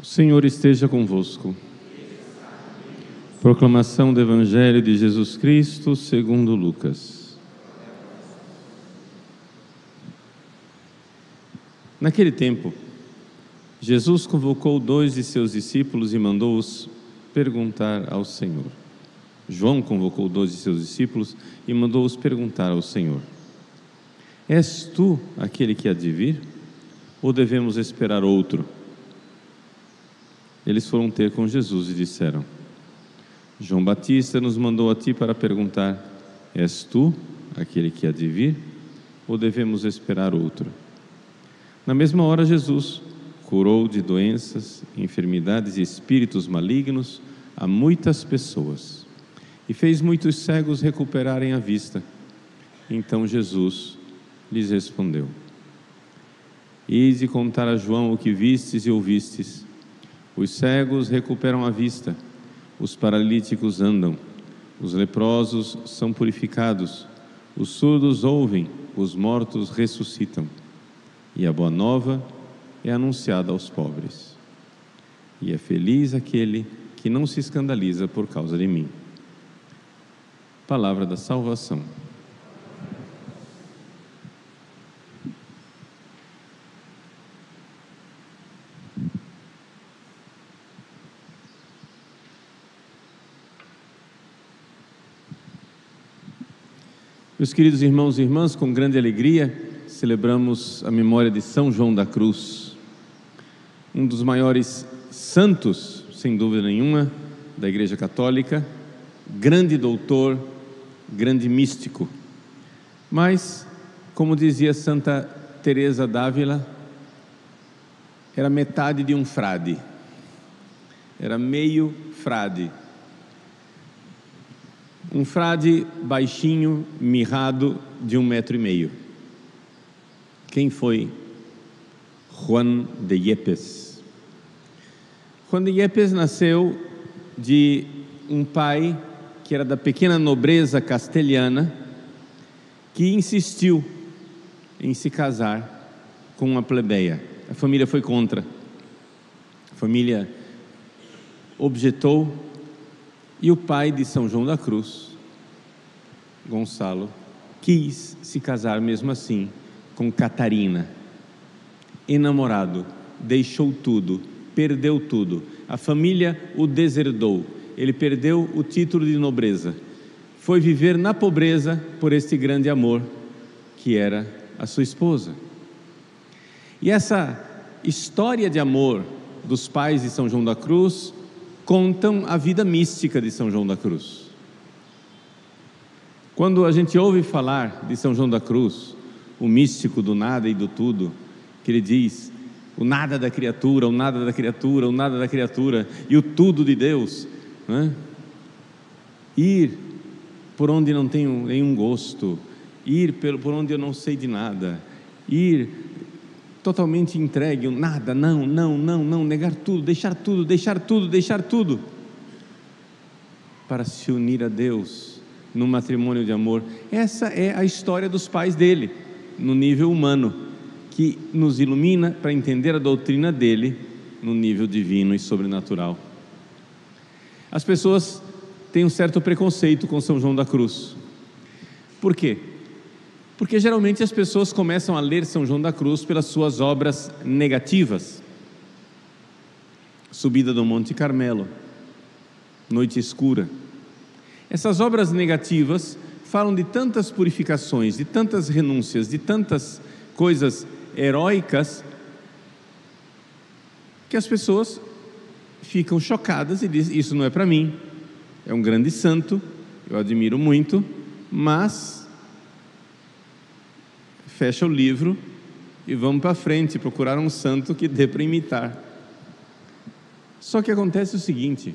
O Senhor esteja convosco. Proclamação do Evangelho de Jesus Cristo segundo Lucas. Naquele tempo, Jesus convocou 2 de seus discípulos e mandou-os perguntar ao Senhor. João convocou 2 de seus discípulos e mandou-os perguntar ao Senhor: És tu aquele que há de vir, ou devemos esperar outro? Eles foram ter com Jesus e disseram: João Batista nos mandou a ti para perguntar: És tu aquele que há de vir, ou devemos esperar outro? Na mesma hora, Jesus curou de doenças, enfermidades e espíritos malignos a muitas pessoas e fez muitos cegos recuperarem a vista. Então Jesus lhes respondeu: Ide contar a João o que vistes e ouvistes. Os cegos recuperam a vista, os paralíticos andam, os leprosos são purificados, os surdos ouvem, os mortos ressuscitam, e a boa nova é anunciada aos pobres. E é feliz aquele que não se escandaliza por causa de mim. Palavra da salvação. Meus queridos irmãos e irmãs, com grande alegria, celebramos a memória de São João da Cruz, um dos maiores santos, sem dúvida nenhuma, da Igreja Católica, grande doutor, grande místico. Mas, como dizia Santa Teresa d'Ávila, era metade de um frade, era meio frade. Um frade baixinho, mirrado, de 1,5 metro. Quem foi? Juan de Yepes. Juan de Yepes nasceu de um pai que era da pequena nobreza castelhana, que insistiu em se casar com uma plebeia. A família foi contra. A família objetou. E o pai de São João da Cruz, Gonçalo, quis se casar mesmo assim com Catarina. Enamorado, deixou tudo, perdeu tudo. A família o deserdou. Ele perdeu o título de nobreza. Foi viver na pobreza por este grande amor que era a sua esposa. E essa história de amor dos pais de São João da Cruz contam a vida mística de São João da Cruz. Quando a gente ouve falar de São João da Cruz, o místico do nada e do tudo, que ele diz o nada da criatura, o nada da criatura, o nada da criatura e o tudo de Deus, né? Ir por onde não tenho nenhum gosto, ir por onde eu não sei de nada, ir totalmente entregue, nada, não, negar tudo, deixar tudo, para se unir a Deus num matrimônio de amor. Essa é a história dos pais dele, no nível humano, que nos ilumina para entender a doutrina dele no nível divino e sobrenatural. As pessoas têm um certo preconceito com São João da Cruz. Por quê? Porque geralmente as pessoas começam a ler São João da Cruz pelas suas obras negativas. Subida do Monte Carmelo, Noite Escura. Essas obras negativas falam de tantas purificações, de tantas renúncias, de tantas coisas heróicas, que as pessoas ficam chocadas e dizem: isso não é para mim. É um grande santo, eu admiro muito, mas fecha o livro e vamos para frente, procurar um santo que dê para imitar. Só que acontece o seguinte: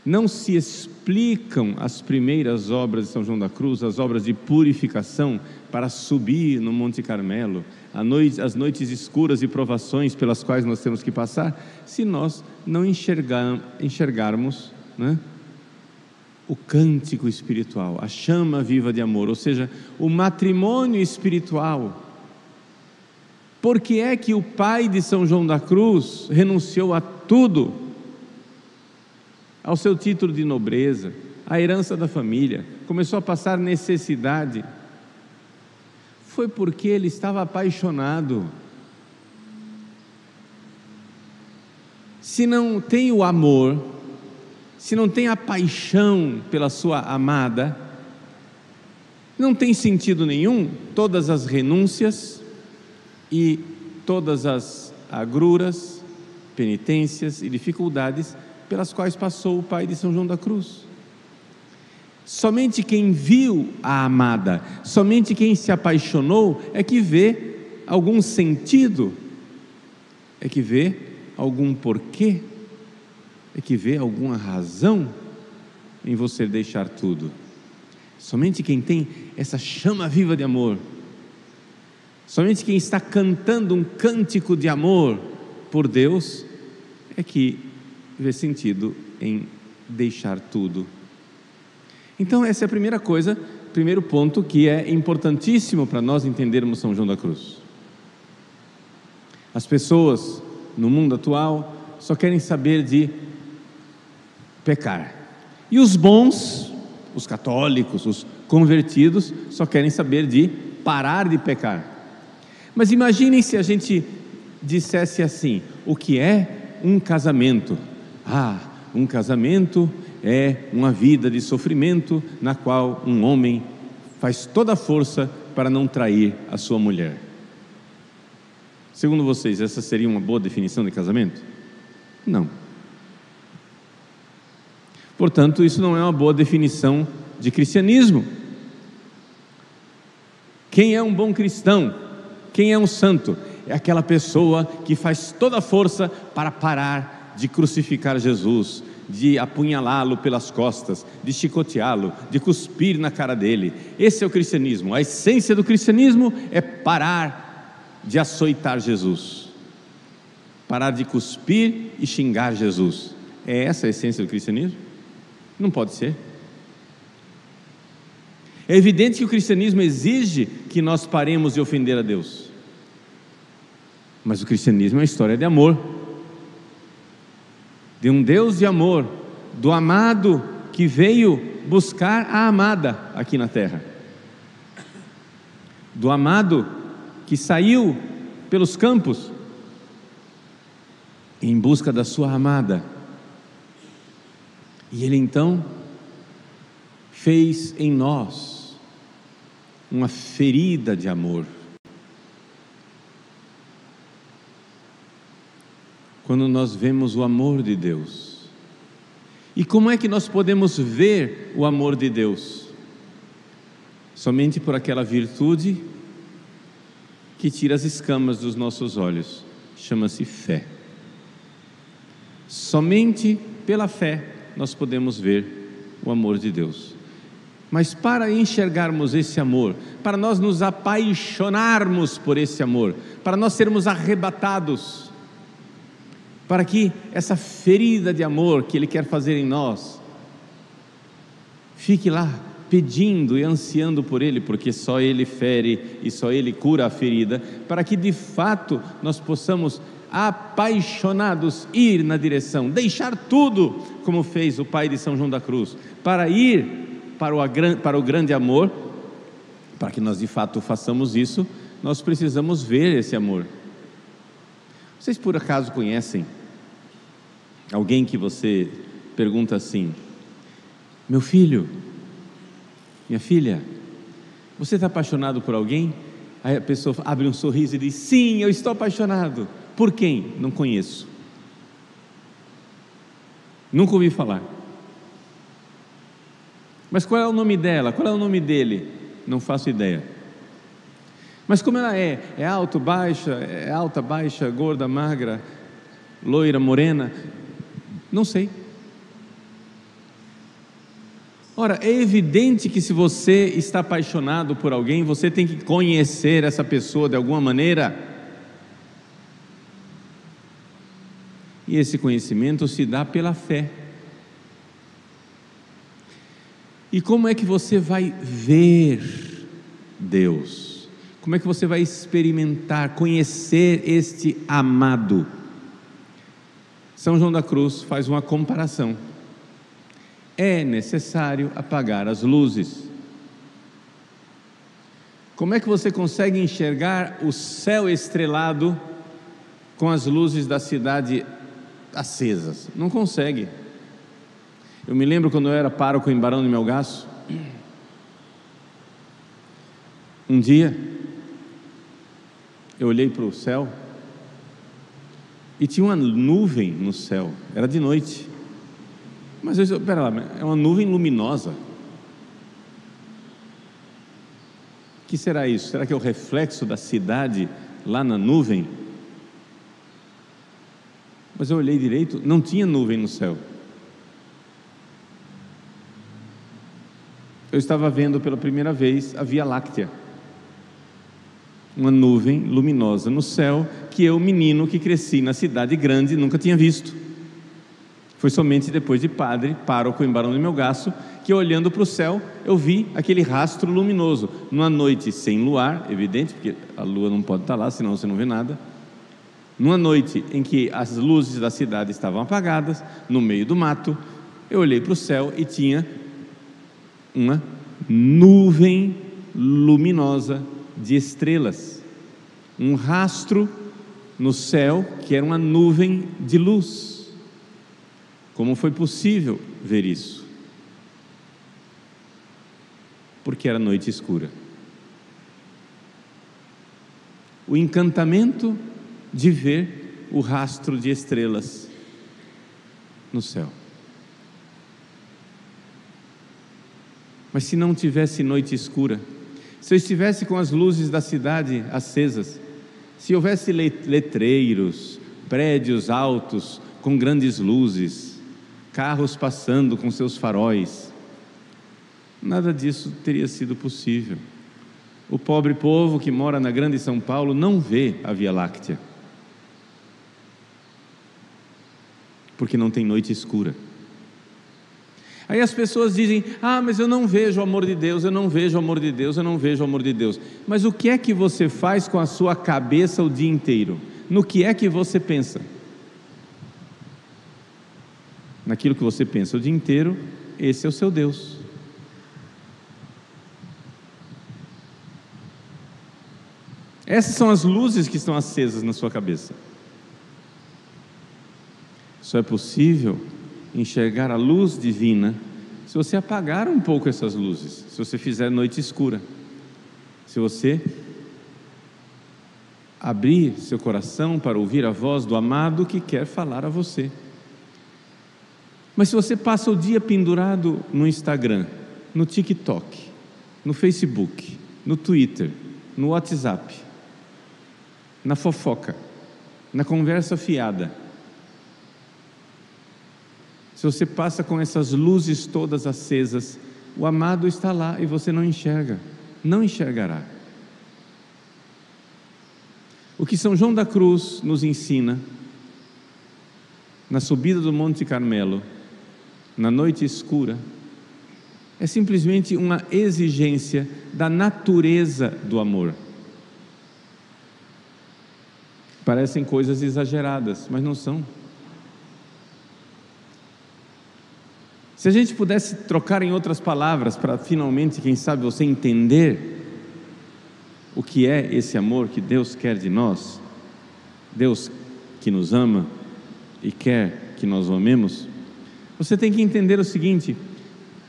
não se explicam as primeiras obras de São João da Cruz, as obras de purificação para subir no Monte Carmelo, as noites escuras e provações pelas quais nós temos que passar, se nós não enxergarmos, né, o cântico espiritual, a chama viva de amor, ou seja, o matrimônio espiritual Por que é que o pai de São João da Cruz renunciou a tudo? Ao seu título de nobreza, à herança da família, começou a passar necessidade. Foi porque ele estava apaixonado. Se não tem o amor, se não tem a paixão pela sua amada, não tem sentido nenhum todas as renúncias e todas as agruras, penitências e dificuldades pelas quais passou o pai de São João da Cruz. Somente quem viu a amada, somente quem se apaixonou é que vê algum sentido, é que vê algum porquê, é que vê alguma razão em você deixar tudo. Somente quem tem essa chama viva de amor, somente quem está cantando um cântico de amor por Deus, é que vê sentido em deixar tudo. Então essa é a primeira coisa, primeiro ponto que é importantíssimo para nós entendermos São João da Cruz. As pessoas no mundo atual só querem saber de pecar, e os bons, os católicos, os convertidos, só querem saber de parar de pecar. Mas imaginem se a gente dissesse assim: o que é um casamento? Um casamento é uma vida de sofrimento na qual um homem faz toda a força para não trair a sua mulher. Segundo vocês, essa seria uma boa definição de casamento? Não. Portanto, isso não é uma boa definição de cristianismo. Quem é um bom cristão? Quem é um santo? É aquela pessoa que faz toda a força para parar de crucificar Jesus, de apunhalá-lo pelas costas, de chicoteá-lo, de cuspir na cara dele. Esse é o cristianismo. A essência do cristianismo é parar de açoitar Jesus, parar de cuspir e xingar Jesus. É essa a essência do cristianismo? Não pode ser. É evidente que o cristianismo exige que nós paremos de ofender a Deus, mas o cristianismo é uma história de amor, de um Deus de amor, do amado que veio buscar a amada aqui na terra, do amado que saiu pelos campos em busca da sua amada, e ele então fez em nós uma ferida de amor. Quando nós vemos o amor de Deus. E como é que nós podemos ver o amor de Deus? Somente por aquela virtude que tira as escamas dos nossos olhos, chama-se fé. Somente pela fé nós podemos ver o amor de Deus. Mas para enxergarmos esse amor, para nós nos apaixonarmos por esse amor, para nós sermos arrebatados, para que essa ferida de amor que Ele quer fazer em nós fique lá pedindo e ansiando por Ele, porque só Ele fere e só Ele cura a ferida, para que de fato nós possamos, apaixonados, ir na direção, deixar tudo, como fez o pai de São João da Cruz, para ir para o grande amor. Para que nós de fato façamos isso, nós precisamos ver esse amor. Vocês por acaso conhecem alguém que você pergunta assim: meu filho, minha filha, você está apaixonado por alguém? Aí a pessoa abre um sorriso e diz: sim, eu estou apaixonado. Por quem? Não conheço, nunca ouvi falar. Mas qual é o nome dela? Qual é o nome dele? Não faço ideia. Mas como ela é? É alto, baixa? É alta, baixa, gorda, magra, loira, morena? Não sei. Ora, é evidente que se você está apaixonado por alguém, você tem que conhecer essa pessoa de alguma maneira. E esse conhecimento se dá pela fé. E como é que você vai ver Deus? Como é que você vai experimentar, conhecer este amado? São João da Cruz faz uma comparação. É necessário apagar as luzes. Como é que você consegue enxergar o céu estrelado com as luzes da cidade acesas? Não consegue. Eu me lembro quando eu era pároco em Barão de Melgaço. Um dia eu olhei para o céu e tinha uma nuvem no céu. Era de noite, mas eu disse, pera lá, é uma nuvem luminosa. O que será isso? Será que é o reflexo da cidade lá na nuvem? Mas eu olhei direito, não tinha nuvem no céu. Eu estava vendo pela primeira vez a Via Láctea, uma nuvem luminosa no céu, que eu, menino que cresci na cidade grande, nunca tinha visto. Foi somente depois de padre, pároco em Barão de Melgaço, que olhando para o céu, eu vi aquele rastro luminoso, numa noite sem luar, evidente, porque a lua não pode estar lá, senão você não vê nada. Numa noite em que as luzes da cidade estavam apagadas, no meio do mato, eu olhei para o céu e tinha uma nuvem luminosa de estrelas, um rastro no céu que era uma nuvem de luz. Como foi possível ver isso? Porque era noite escura. O encantamento de ver o rastro de estrelas no céu. Mas se não tivesse noite escura, se eu estivesse com as luzes da cidade acesas, se houvesse letreiros, prédios altos com grandes luzes, carros passando com seus faróis, nada disso teria sido possível. O pobre povo que mora na grande São Paulo não vê a Via Láctea, porque não tem noite escura. Aí as pessoas dizem, mas eu não vejo o amor de Deus, eu não vejo o amor de Deus, eu não vejo o amor de Deus. Mas o que é que você faz com a sua cabeça o dia inteiro? No que é que você pensa? Naquilo que você pensa o dia inteiro, esse é o seu Deus. Essas são as luzes que estão acesas na sua cabeça. Só é possível enxergar a luz divina se você apagar um pouco essas luzes, se você fizer noite escura, se você abrir seu coração para ouvir a voz do amado que quer falar a você. Mas se você passa o dia pendurado no Instagram, no TikTok, no Facebook, no Twitter, no WhatsApp, na fofoca, na conversa fiada, se você passa com essas luzes todas acesas, o amado está lá e você não enxerga, não enxergará. O que São João da Cruz nos ensina, na subida do Monte Carmelo, na noite escura, é simplesmente uma exigência da natureza do amor. Parecem coisas exageradas, mas não são. Se a gente pudesse trocar em outras palavras, para finalmente, quem sabe, você entender o que é esse amor que Deus quer de nós, Deus que nos ama e quer que nós o amemos, você tem que entender o seguinte: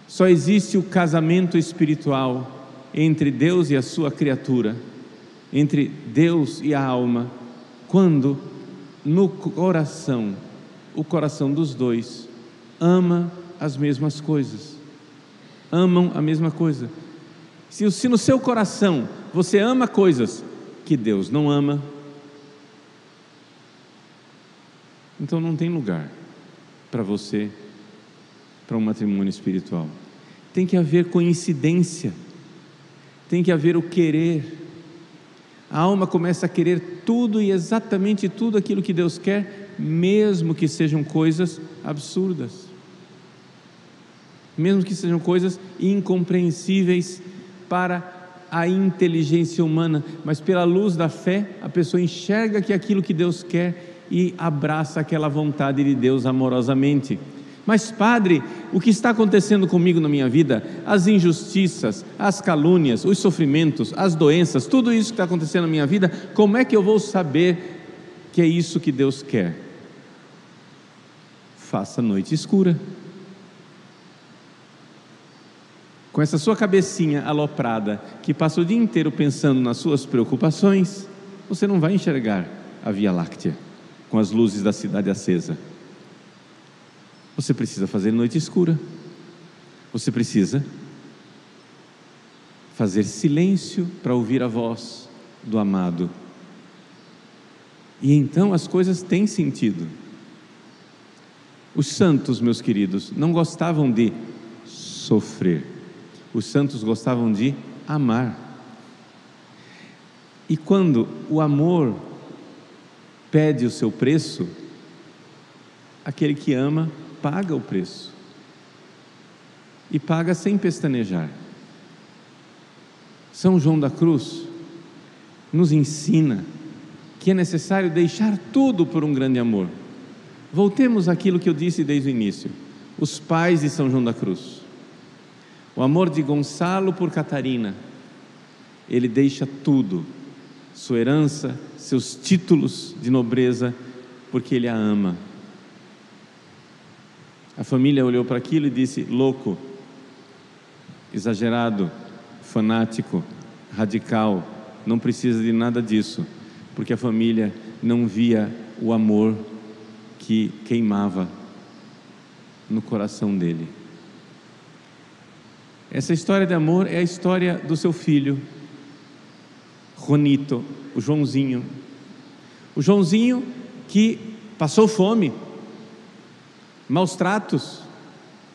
só existe o casamento espiritual entre Deus e a sua criatura, entre Deus e a alma, quando no coração, o coração dos dois ama as mesmas coisas, amam a mesma coisa. Se no seu coração você ama coisas que Deus não ama, então não tem lugar para você, para um matrimônio espiritual. Tem que haver coincidência, tem que haver o querer. A alma começa a querer tudo e exatamente tudo aquilo que Deus quer, mesmo que sejam coisas absurdas, mesmo que sejam coisas incompreensíveis para a inteligência humana, mas pela luz da fé, a pessoa enxerga que é aquilo que Deus quer e abraça aquela vontade de Deus amorosamente. Mas padre, o que está acontecendo comigo na minha vida, as injustiças, as calúnias, os sofrimentos, as doenças, tudo isso que está acontecendo na minha vida, como é que eu vou saber que é isso que Deus quer? Faça noite escura. Com essa sua cabecinha aloprada, que passa o dia inteiro pensando nas suas preocupações, você não vai enxergar a Via Láctea com as luzes da cidade acesa. Você precisa fazer noite escura. Você precisa fazer silêncio para ouvir a voz do amado. E então as coisas têm sentido. Os santos, meus queridos, não gostavam de sofrer. Os santos gostavam de amar. E quando o amor pede o seu preço, aquele que ama paga o preço. E paga sem pestanejar. São João da Cruz nos ensina que é necessário deixar tudo por um grande amor. Voltemos àquilo que eu disse desde o início. Os pais de São João da Cruz. O amor de Gonçalo por Catarina. Ele deixa tudo, sua herança, seus títulos de nobreza, porque ele a ama. A família olhou para aquilo e disse: louco, exagerado, fanático, radical, não precisa de nada disso, porque a família não via o amor que queimava no coração dele. Essa história de amor é a história do seu filho, Juanito, o Joãozinho. O Joãozinho que passou fome, maus tratos,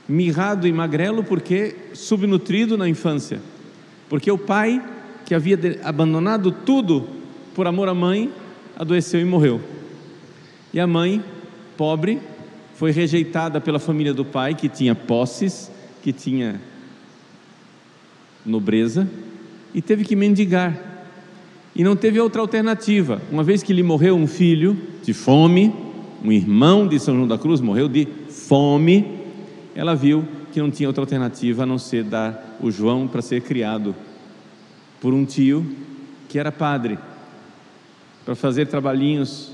mirrado e magrelo porque subnutrido na infância, porque o pai, que havia abandonado tudo por amor à mãe, adoeceu e morreu. E a mãe, pobre, foi rejeitada pela família do pai, que tinha posses, que tinha nobreza, e teve que mendigar, e não teve outra alternativa. Uma vez que lhe morreu um filho de fome, um irmão de São João da Cruz morreu de fome, ela viu que não tinha outra alternativa a não ser dar o João para ser criado por um tio que era padre, para fazer trabalhinhos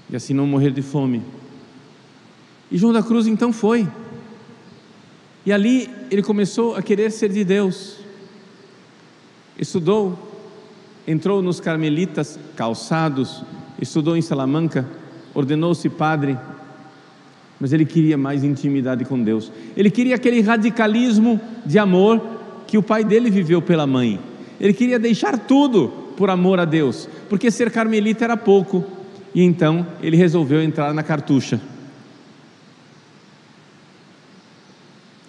e assim não morrer de fome. E João da Cruz então foi, e ali ele começou a querer ser de Deus. Estudou, entrou nos Carmelitas Calçados, estudou em Salamanca, ordenou-se padre, mas ele queria mais intimidade com Deus. Ele queria aquele radicalismo de amor que o pai dele viveu pela mãe. Ele queria deixar tudo por amor a Deus, porque ser carmelita era pouco, e então ele resolveu entrar na cartucha.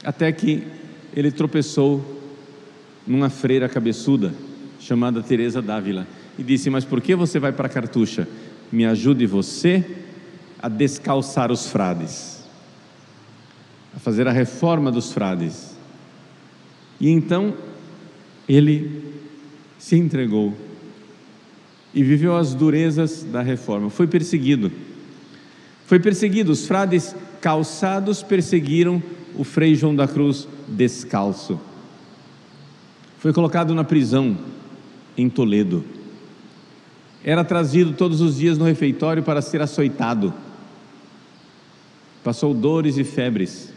Até que ele tropeçou numa freira cabeçuda chamada Teresa d'Ávila e disse: mas por que você vai para a cartucha? Me ajude você a descalçar os frades, a fazer a reforma dos frades. E então ele se entregou e viveu as durezas da reforma. Foi perseguido, os frades calçados perseguiram o Frei João da Cruz descalço. Foi colocado na prisão em Toledo. Era trazido todos os dias no refeitório para ser açoitado. Passou dores e febres.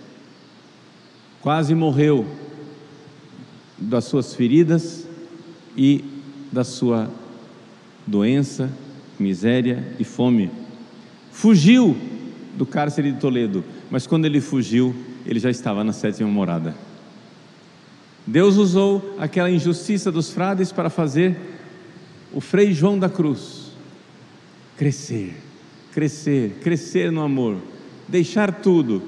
Quase morreu das suas feridas e da sua doença, miséria e fome. Fugiu do cárcere de Toledo, mas quando ele fugiu, ele já estava na 7ª morada. Deus usou aquela injustiça dos frades para fazer o Frei João da Cruz crescer, crescer, crescer no amor, deixar tudo.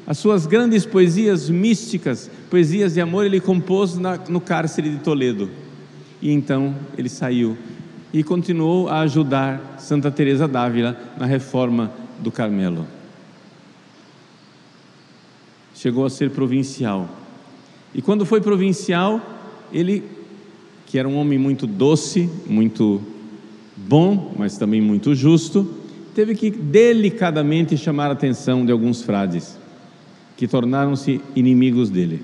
As suas grandes poesias místicas, poesias de amor, ele compôs no cárcere de Toledo. E então ele saiu e continuou a ajudar Santa Teresa d'Ávila na reforma do Carmelo. Chegou a ser provincial. E quando foi provincial, ele, que era um homem muito doce, muito bom, mas também muito justo, teve que delicadamente chamar a atenção de alguns frades, que tornaram-se inimigos dele.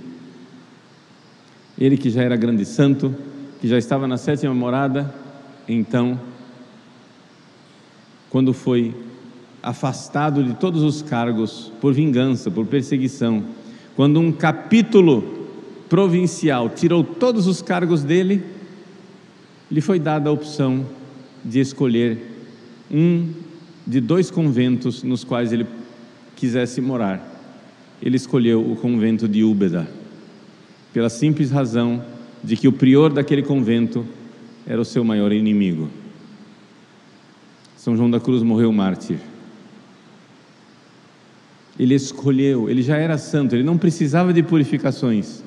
Ele, que já era grande santo, que já estava na 7ª morada, então, quando foi afastado de todos os cargos por vingança, por perseguição, quando um capítulo provincial tirou todos os cargos dele, lhe foi dada a opção de escolher um de 2 conventos nos quais ele quisesse morar. Ele escolheu o convento de Úbeda, pela simples razão de que o prior daquele convento era o seu maior inimigo. São João da Cruz morreu mártir. Ele escolheu, ele já era santo, ele não precisava de purificações.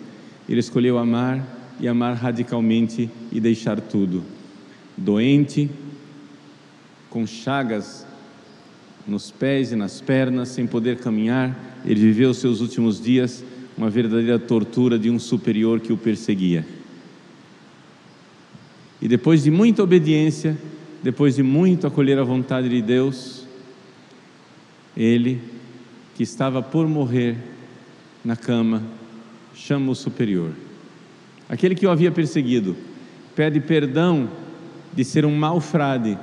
Ele escolheu amar, e amar radicalmente, e deixar tudo. Doente, com chagas nos pés e nas pernas, sem poder caminhar, ele viveu os seus últimos dias uma verdadeira tortura de um superior que o perseguia. E depois de muita obediência, depois de muito acolher a vontade de Deus, ele, que estava por morrer na cama, chama o superior, aquele que o havia perseguido, pede perdão de ser um mau frade,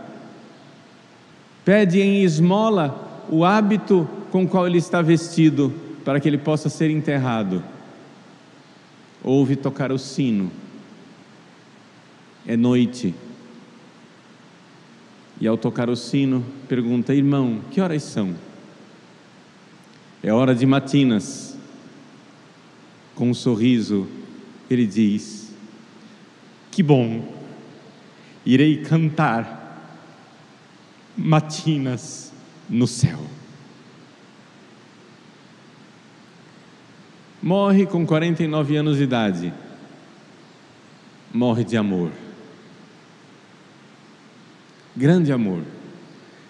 pede em esmola o hábito com o qual ele está vestido, para que ele possa ser enterrado. Ouve tocar o sino, é noite, e ao tocar o sino, pergunta: irmão, que horas são? É hora de matinas. Com um sorriso, ele diz: que bom, irei cantar matinas no céu. Morre com 49 anos de idade, morre de amor, grande amor,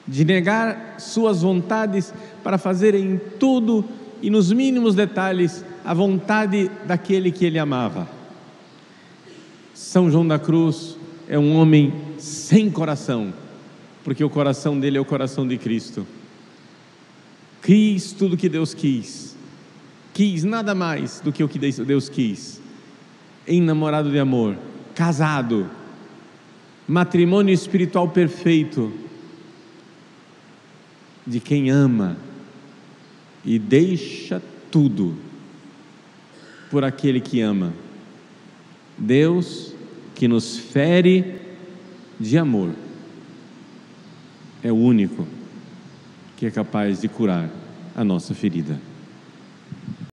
de negar suas vontades para fazer em tudo e nos mínimos detalhes a vontade daquele que ele amava. São João da Cruz é um homem sem coração, porque o coração dele é o coração de Cristo. Quis tudo o que Deus quis, quis nada mais do que o que Deus quis, enamorado de amor, casado, matrimônio espiritual perfeito, de quem ama e deixa tudo por aquele que ama. Deus, que nos fere de amor, é o único que é capaz de curar a nossa ferida.